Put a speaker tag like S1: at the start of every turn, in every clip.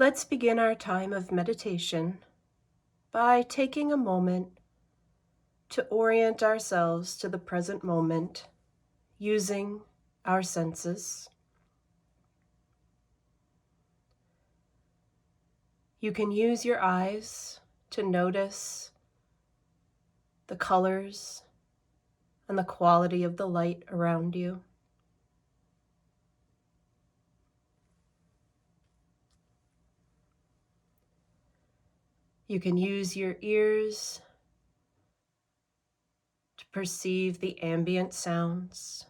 S1: Let's begin our time of meditation by taking a moment to orient ourselves to the present moment using our senses. You can use your eyes to notice the colors and the quality of the light around you. You can use your ears to perceive the ambient sounds.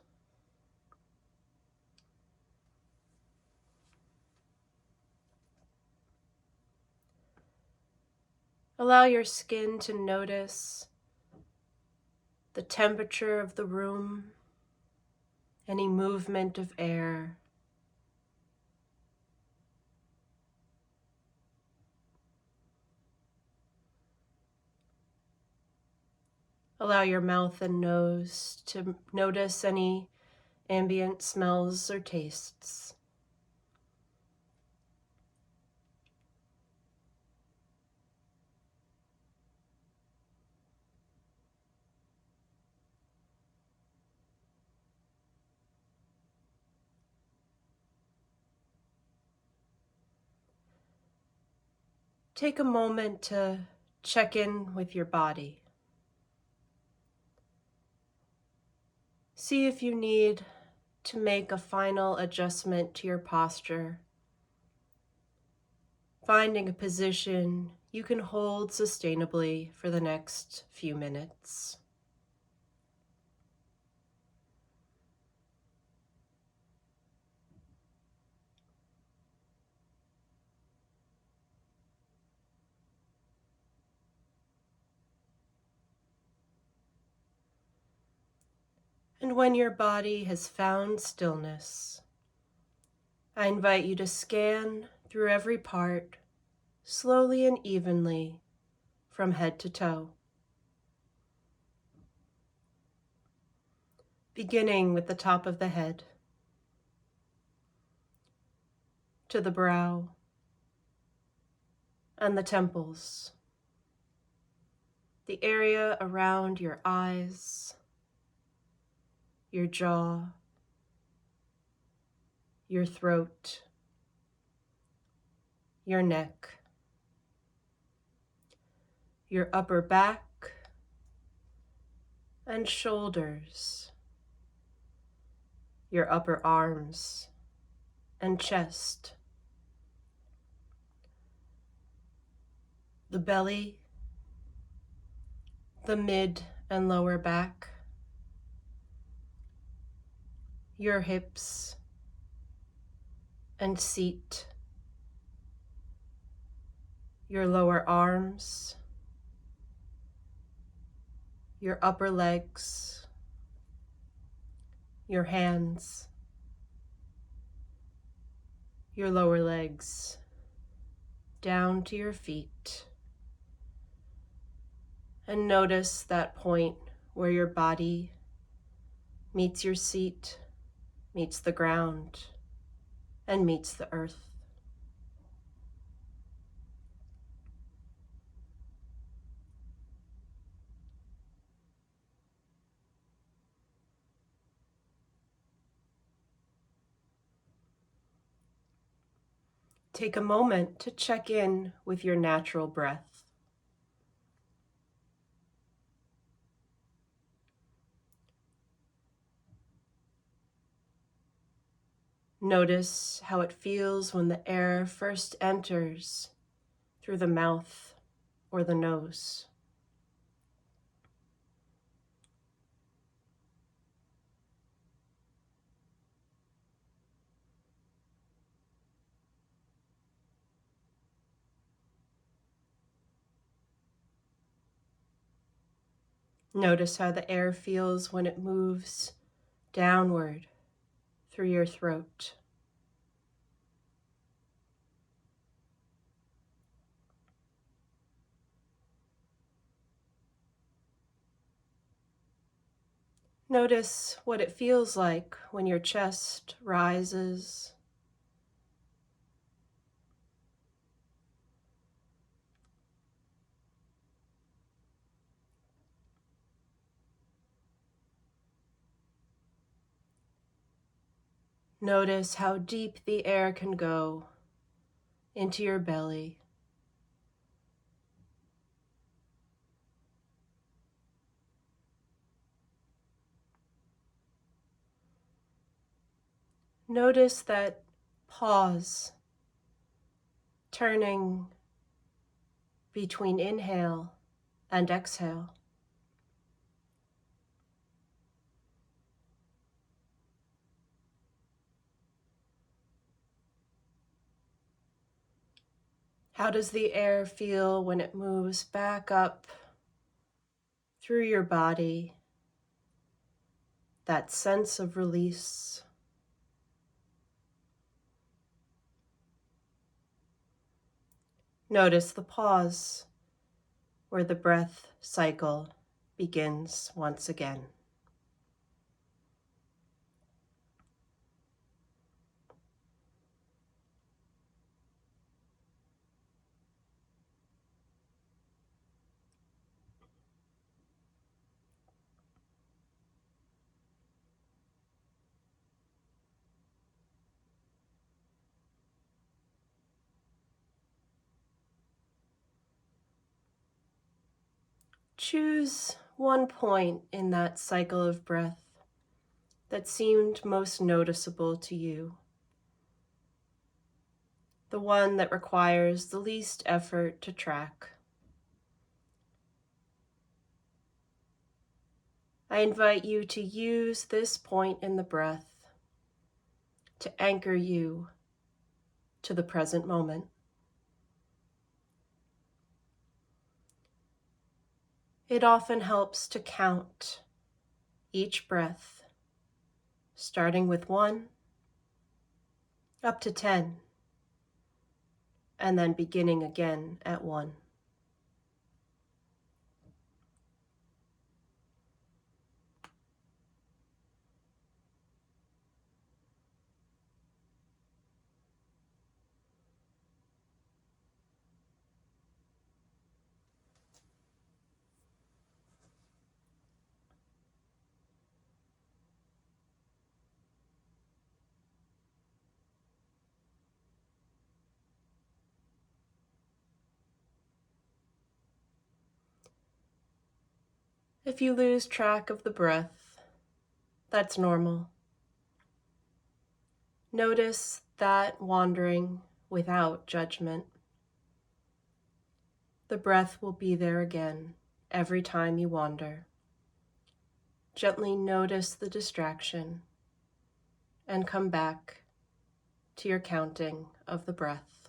S1: Allow your skin to notice the temperature of the room, any movement of air. Allow your mouth and nose to notice any ambient smells or tastes. Take a moment to check in with your body. See if you need to make a final adjustment to your posture, finding a position you can hold sustainably for the next few minutes. And when your body has found stillness, I invite you to scan through every part, slowly and evenly, from head to toe. Beginning with the top of the head, to the brow and the temples, the area around your eyes, your jaw, your throat, your neck, your upper back and shoulders, your upper arms and chest, the belly, the mid and lower back, your hips and seat, your lower arms, your upper legs, your hands, your lower legs, down to your feet. And notice that point where your body meets your seat, meets the ground, and meets the earth. Take a moment to check in with your natural breath. Notice how it feels when the air first enters through the mouth or the nose. Notice how the air feels when it moves downward through your throat. Notice what it feels like when your chest rises Notice how deep the air can go into your belly. Notice that pause, turning between inhale and exhale. How does the air feel when it moves back up through your body? That sense of release. Notice the pause where the breath cycle begins once again. Choose one point in that cycle of breath that seemed most noticeable to you, the one that requires the least effort to track. I invite you to use this point in the breath to anchor you to the present moment. It often helps to count each breath, starting with 1 up to 10, and then beginning again at 1. If you lose track of the breath, that's normal. Notice that wandering without judgment. The breath will be there again every time you wander. Gently notice the distraction and come back to your counting of the breath.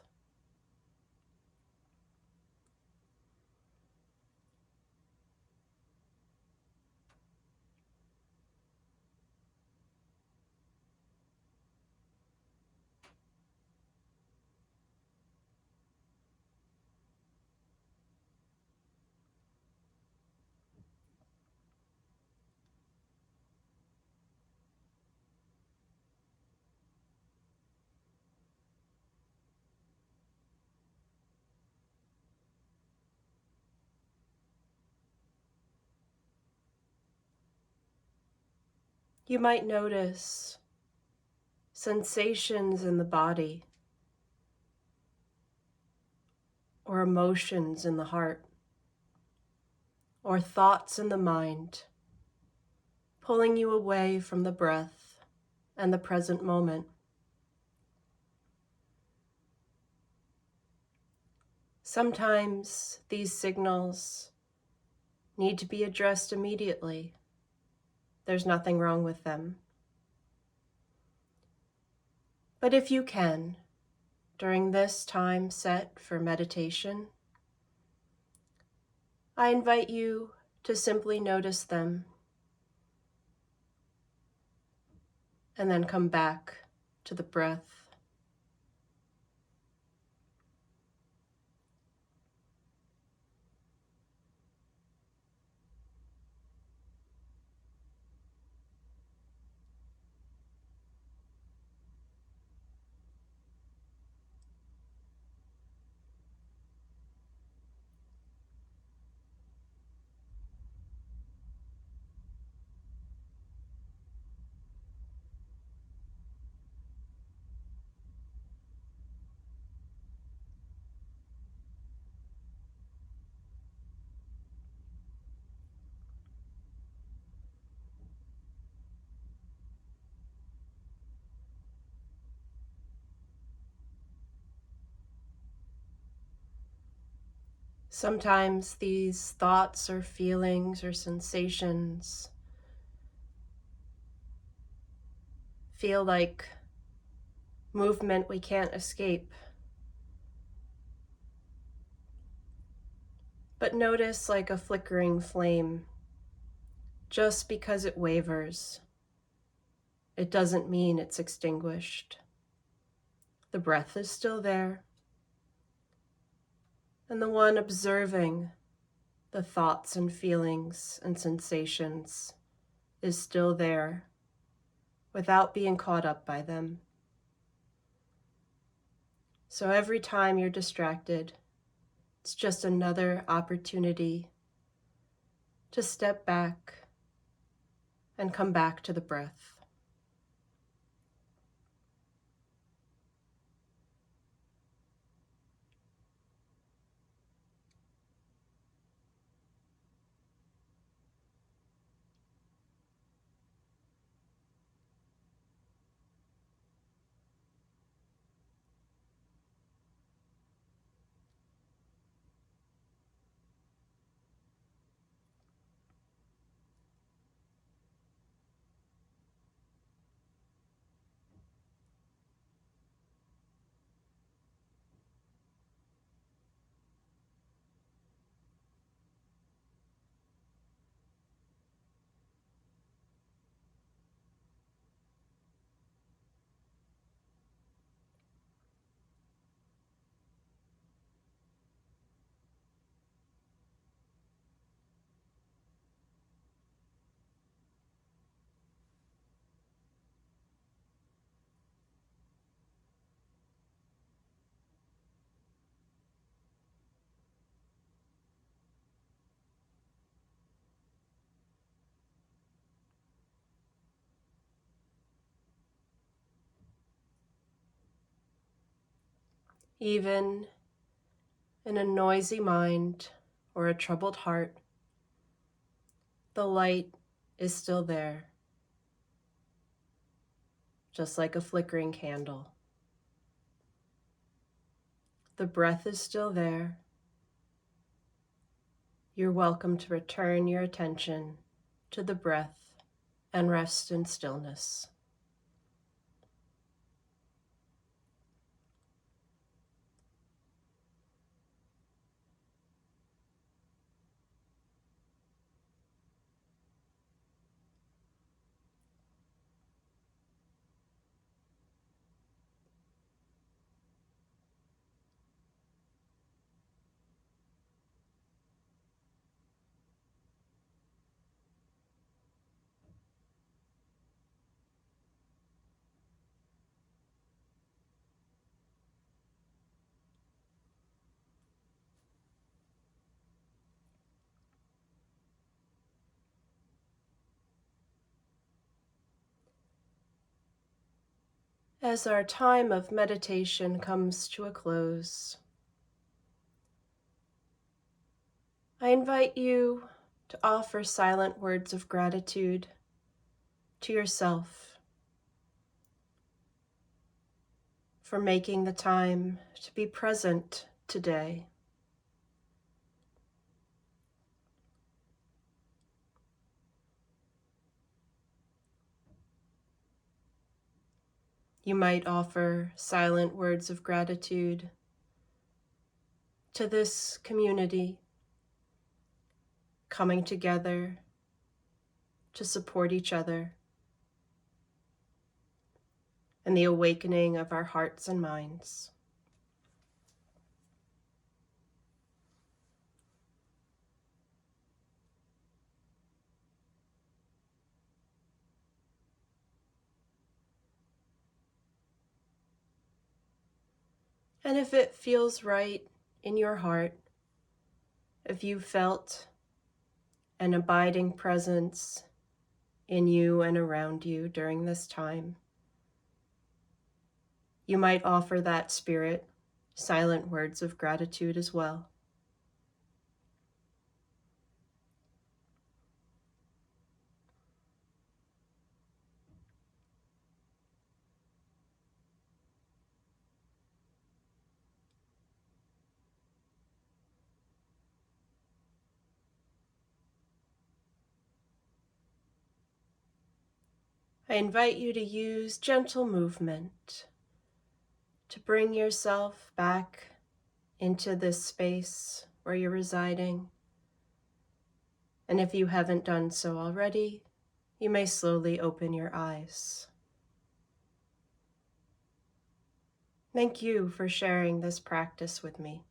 S1: You might notice sensations in the body or emotions in the heart or thoughts in the mind, pulling you away from the breath and the present moment. Sometimes these signals need to be addressed immediately. There's nothing wrong with them. But if you can, during this time set for meditation, I invite you to simply notice them and then come back to the breath. Sometimes these thoughts or feelings or sensations feel like movement we can't escape. But notice like a flickering flame, just because it wavers, it doesn't mean it's extinguished. The breath is still there, and the one observing the thoughts and feelings and sensations is still there without being caught up by them. So every time you're distracted, it's just another opportunity to step back and come back to the breath. Even in a noisy mind or a troubled heart, the light is still there, just like a flickering candle. The breath is still there. You're welcome to return your attention to the breath and rest in stillness. As our time of meditation comes to a close, I invite you to offer silent words of gratitude to yourself for making the time to be present today. You might offer silent words of gratitude to this community coming together to support each other and the awakening of our hearts and minds. And if it feels right in your heart, if you felt an abiding presence in you and around you during this time, you might offer that spirit silent words of gratitude as well. I invite you to use gentle movement to bring yourself back into this space where you're residing. And if you haven't done so already, you may slowly open your eyes. Thank you for sharing this practice with me.